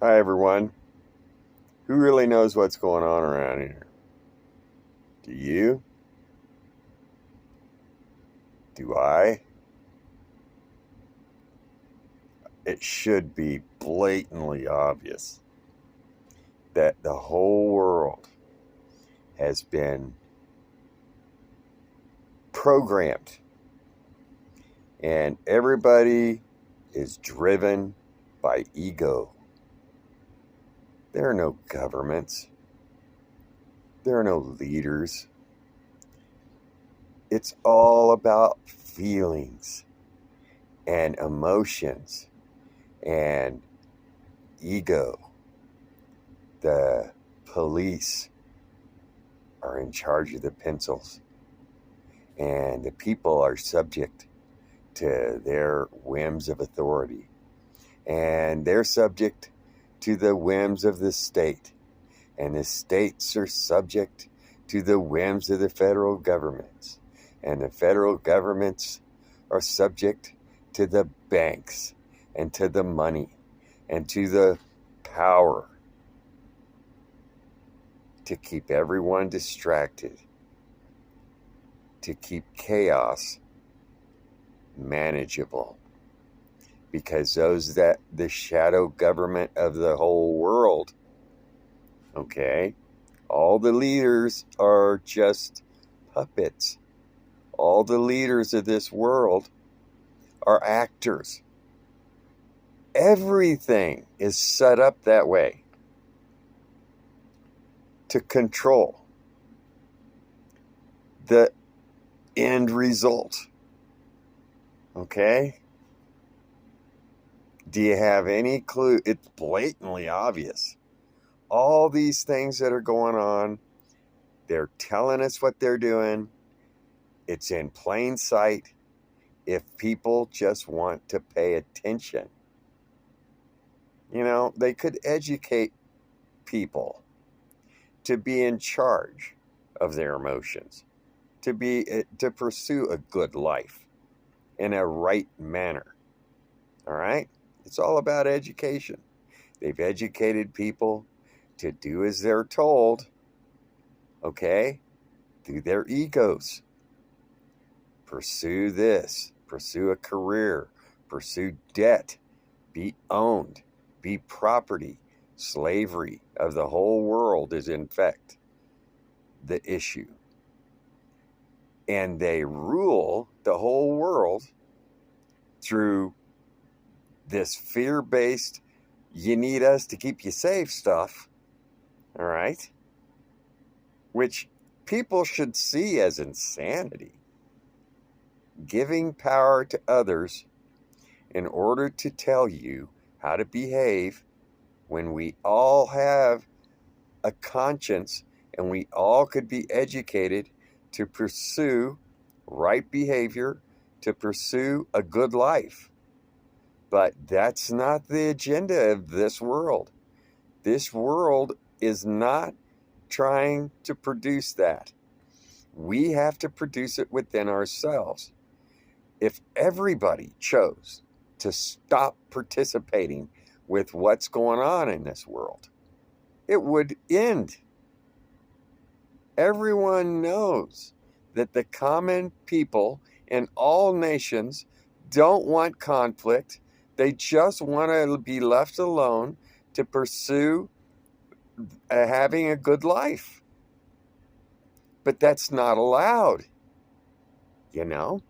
Hi, everyone. Who really knows what's going on around here? Do you? Do I? It should be blatantly obvious that the whole world has been programmed and everybody is driven by ego. There are no governments. There are no leaders. It's all about feelings and emotions and ego. The police are in charge of the pencils, and the people are subject to their whims of authority, and they're subject to the whims of the state, and the states are subject to the whims of the federal governments, and the federal governments are subject to the banks and to the money and to the power to keep everyone distracted, to keep chaos manageable. Because the shadow government of the whole world, okay, all the leaders are just puppets. All the leaders of this world are actors. Everything is set up that way to control the end result. Okay? Do you have any clue? It's blatantly obvious. All these things that are going on, they're telling us what they're doing. It's in plain sight if people just want to pay attention. You know, they could educate people to be in charge of their emotions, to pursue a good life in a right manner. All right? It's all about education. They've educated people to do as they're told, okay, through their egos. Pursue this, pursue a career, pursue debt, be owned, be property. Slavery of the whole world is, in fact, the issue. And they rule the whole world through this fear-based, you need us to keep you safe stuff, all right? Which people should see as insanity. Giving power to others in order to tell you how to behave when we all have a conscience and we all could be educated to pursue right behavior, to pursue a good life. But that's not the agenda of this world. This world is not trying to produce that. We have to produce it within ourselves. If everybody chose to stop participating with what's going on in this world, it would end. Everyone knows that the common people in all nations don't want conflict. They just want to be left alone to pursue having a good life. But that's not allowed. You know?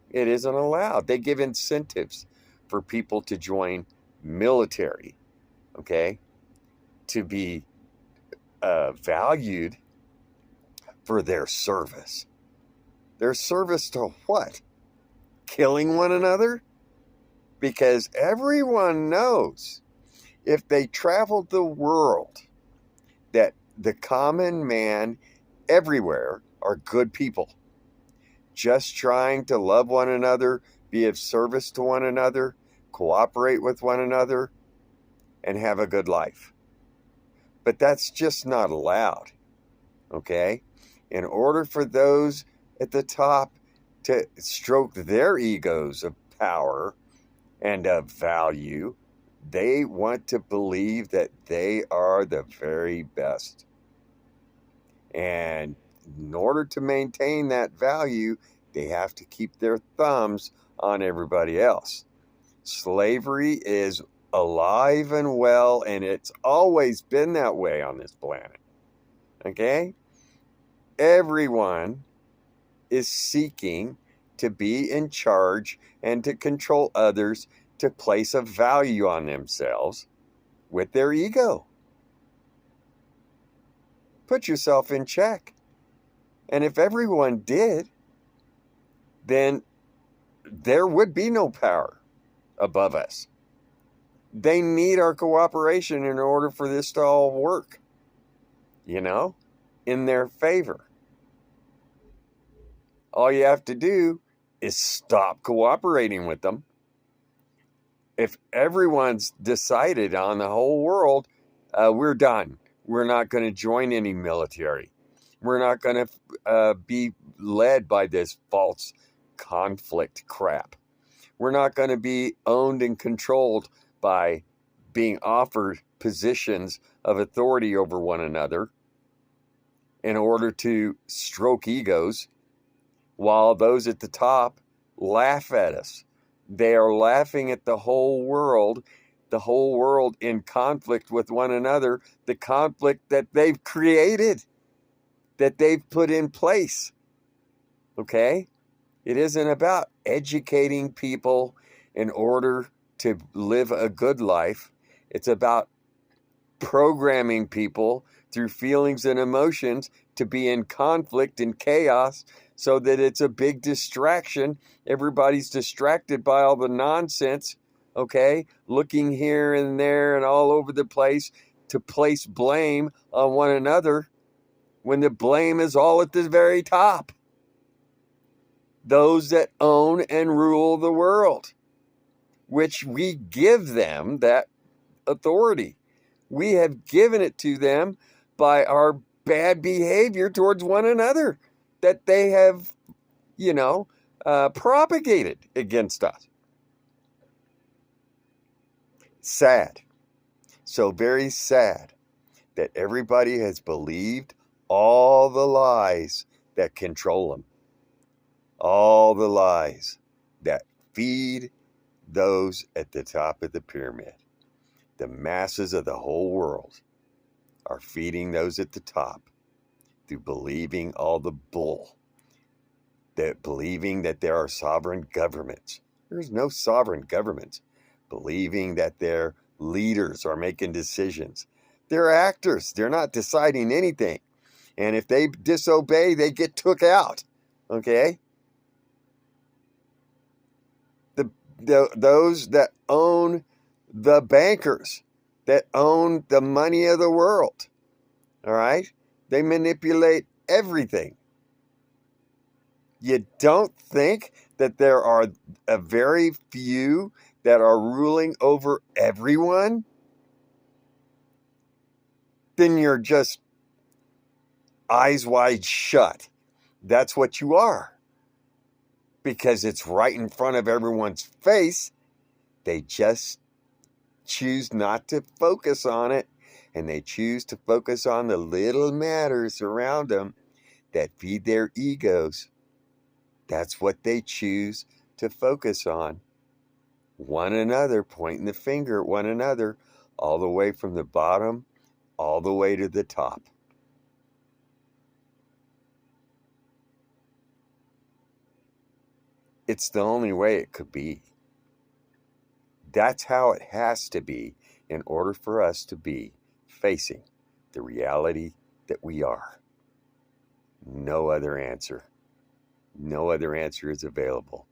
It isn't allowed. They give incentives for people to join military, okay? To be valued for their service. Their service to what? Killing one another? Because everyone knows if they traveled the world that the common man everywhere are good people, just trying to love one another, be of service to one another, cooperate with one another, and have a good life. But that's just not allowed, okay? In order for those at the top to stroke their egos of power and of value, They want to believe that they are the very best. And in order to maintain that value, they have to keep their thumbs on everybody else. Slavery is alive and well, and it's always been that way on this planet. Okay? Everyone is seeking to be in charge and to control others, to place a value on themselves with their ego. Put yourself in check. And if everyone did, then there would be no power above us. They need our cooperation in order for this to all work, in their favor. All you have to do is stop cooperating with them. If everyone's decided on the whole world, we're done. We're not going to join any military. We're not going to be led by this false conflict crap. We're not going to be owned and controlled by being offered positions of authority over one another in order to stroke egos, while those at the top laugh at us. They are laughing at the whole world in conflict with one another, the conflict that they've created, that they've put in place. Okay? It isn't about educating people in order to live a good life. It's about programming people through feelings and emotions to be in conflict and chaos, so that it's a big distraction. Everybody's distracted by all the nonsense, okay? Looking here and there and all over the place to place blame on one another when the blame is all at the very top. Those that own and rule the world, which we give them that authority. We have given it to them by our bad behavior towards one another that they have, propagated against us. Sad. So very sad that everybody has believed all the lies that control them. All the lies that feed those at the top of the pyramid. The masses of the whole world are feeding those at the top through believing all the bull, that believing that there are sovereign governments. There's no sovereign governments. Believing that their leaders are making decisions. They're actors. They're not deciding anything. And if they disobey, they get took out. Okay? Those that own the bankers, that own the money of the world, all right? They manipulate everything. You don't think that there are a very few that are ruling over everyone? Then you're just eyes wide shut. That's what you are. Because it's right in front of everyone's face. They just choose not to focus on it. And they choose to focus on the little matters around them that feed their egos. That's what they choose to focus on. One another, pointing the finger at one another, all the way from the bottom, all the way to the top. It's the only way it could be. That's how it has to be in order for us to be facing the reality that we are. No other answer. No other answer is available.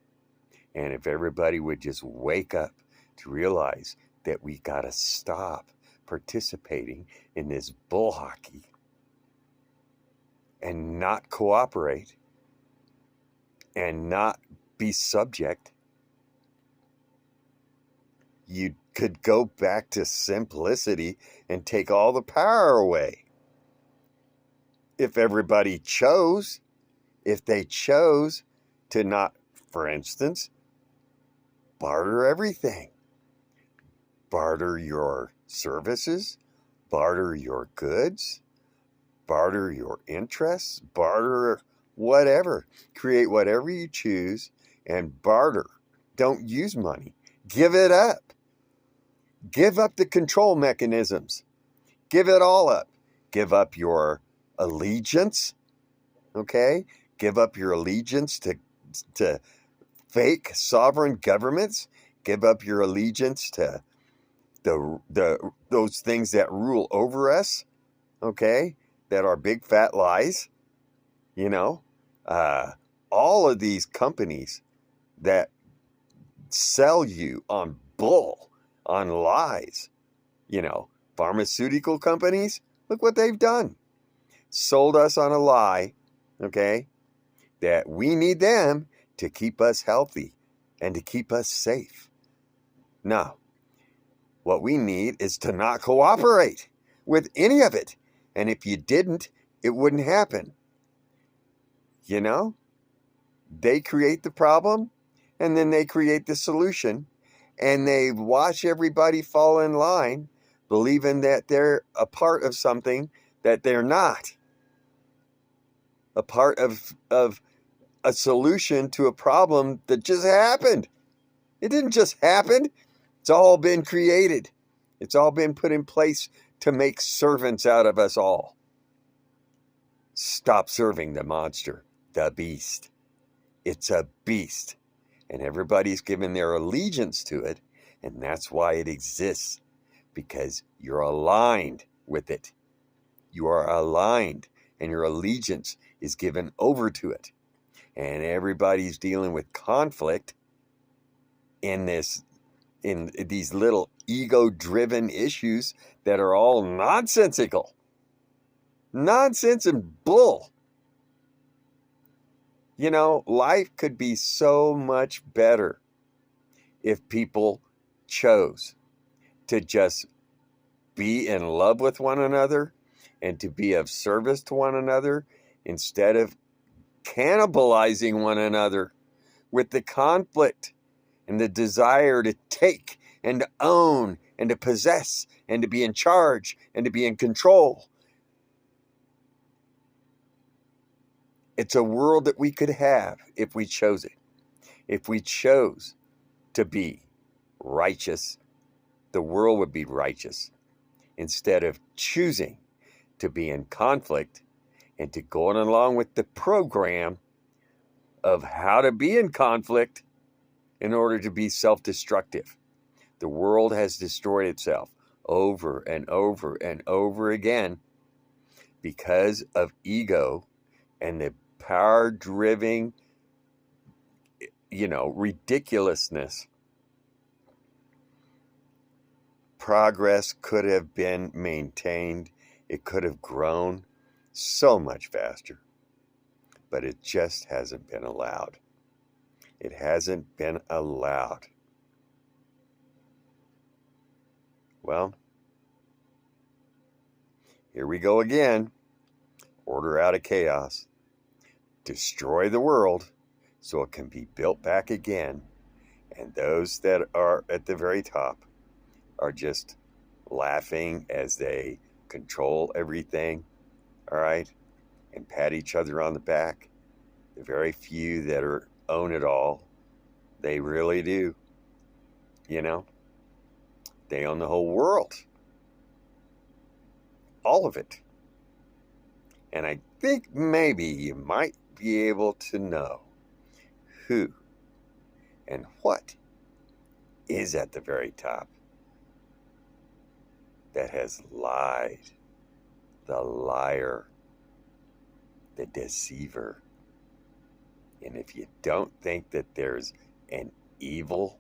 And if everybody would just wake up to realize that we got to stop participating in this bull hockey and not cooperate and not be subject, you could go back to simplicity and take all the power away. If everybody chose, if they chose to not, for instance, barter everything. barter your services, barter your goods, barter your interests, barter whatever. Create whatever you choose and barter. Don't use money. Give it up. Give up the control mechanisms. Give it all up. Give up your allegiance, okay? Give up your allegiance to fake sovereign governments. Give up your allegiance to those things that rule over us, okay? That are big fat lies, you know? All of these companies that sell you on bull, on lies, you know, pharmaceutical companies, look what they've done. Sold us on a lie, okay, that we need them to keep us healthy and to keep us safe. No, what we need is to not cooperate with any of it. And if you didn't, it wouldn't happen. You know, they create the problem and then they create the solution and they watch everybody fall in line, believing that they're a part of something that they're not. A part of a solution to a problem that just happened. It didn't just happen. It's all been created. It's all been put in place to make servants out of us all. Stop serving the monster, the beast. It's a beast. And everybody's given their allegiance to it. And that's why it exists. Because you're aligned with it. You are aligned. And your allegiance is given over to it. And everybody's dealing with conflict in these little ego-driven issues that are all nonsensical. Nonsense and bull. You know, life could be so much better if people chose to just be in love with one another and to be of service to one another instead of cannibalizing one another with the conflict and the desire to take and to own and to possess and to be in charge and to be in control. It's a world that we could have if we chose it. If we chose to be righteous, the world would be righteous. Instead of choosing to be in conflict and to going along with the program of how to be in conflict in order to be self-destructive. The world has destroyed itself over and over and over again because of ego and the power-driven, ridiculousness. Progress could have been maintained. It could have grown so much faster. But it just hasn't been allowed. It hasn't been allowed. Well, here we go again. Order out of chaos. Destroy the world so it can be built back again. And those that are at the very top are just laughing as they control everything, all right, and pat each other on the back. The very few that own it all, they really do. They own the whole world. All of it. And I think maybe you might be able to know who and what is at the very top that has lied. The liar. The deceiver. And if you don't think that there's an evil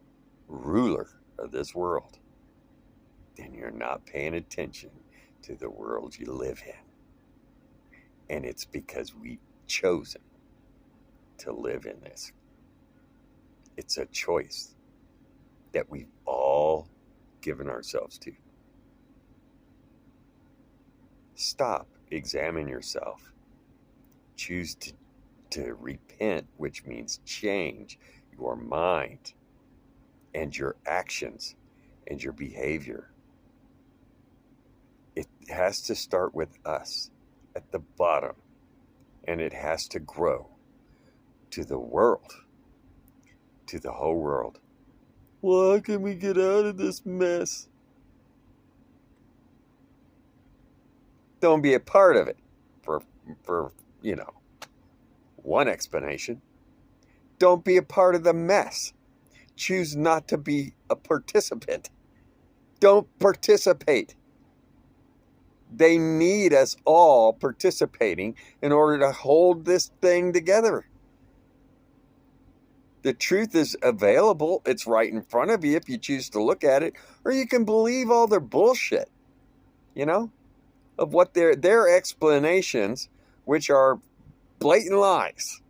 ruler of this world, then you're not paying attention to the world you live in. And it's because we've chosen to live in this. It's a choice that we've all given ourselves to. Stop, examine yourself. Choose to repent, which means change your mind and your actions and your behavior. It has to start with us at the bottom, and it has to grow to the world, to the whole world. Well, how can we get out of this mess? Don't be a part of it, for one explanation. Don't be a part of the mess. Choose not to be a participant. Don't participate. They need us all participating in order to hold this thing together. The truth is available. It's right in front of you if you choose to look at it. Or you can believe all their bullshit, of what their explanations, which are blatant lies.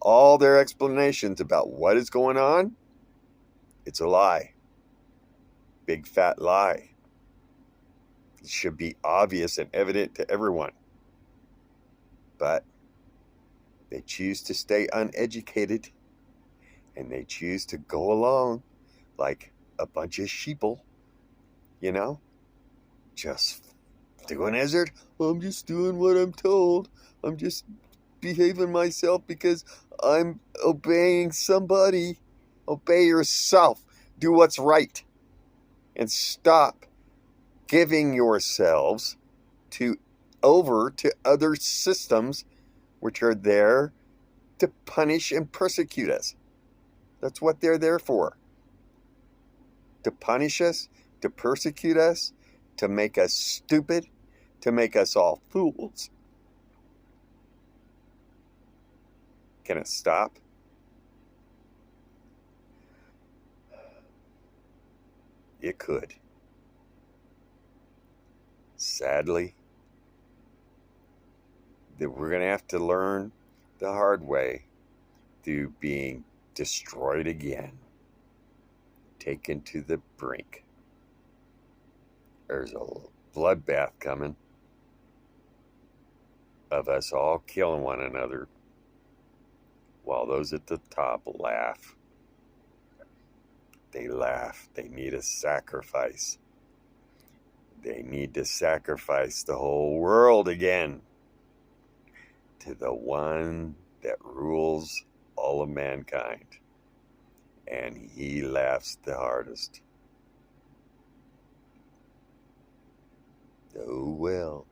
All their explanations about what is going on, it's a lie. Big fat lie. It should be obvious and evident to everyone. But they choose to stay uneducated, and they choose to go along like a bunch of sheeple, just doing as they're, I'm just doing what I'm told. I'm just behaving myself because I'm obeying somebody. Obey yourself. Do what's right. And stop giving yourselves over to other systems which are there to punish and persecute us. That's what they're there for. To punish us, to persecute us, to make us stupid, to make us all fools. Can it stop? It could. Sadly, that we're going to have to learn the hard way through being destroyed again, taken to the brink. There's a bloodbath coming of us all killing one another while those at the top laugh. They laugh. They need a sacrifice. They need to sacrifice the whole world again to the one that rules all of mankind. And he laughs the hardest. Oh well.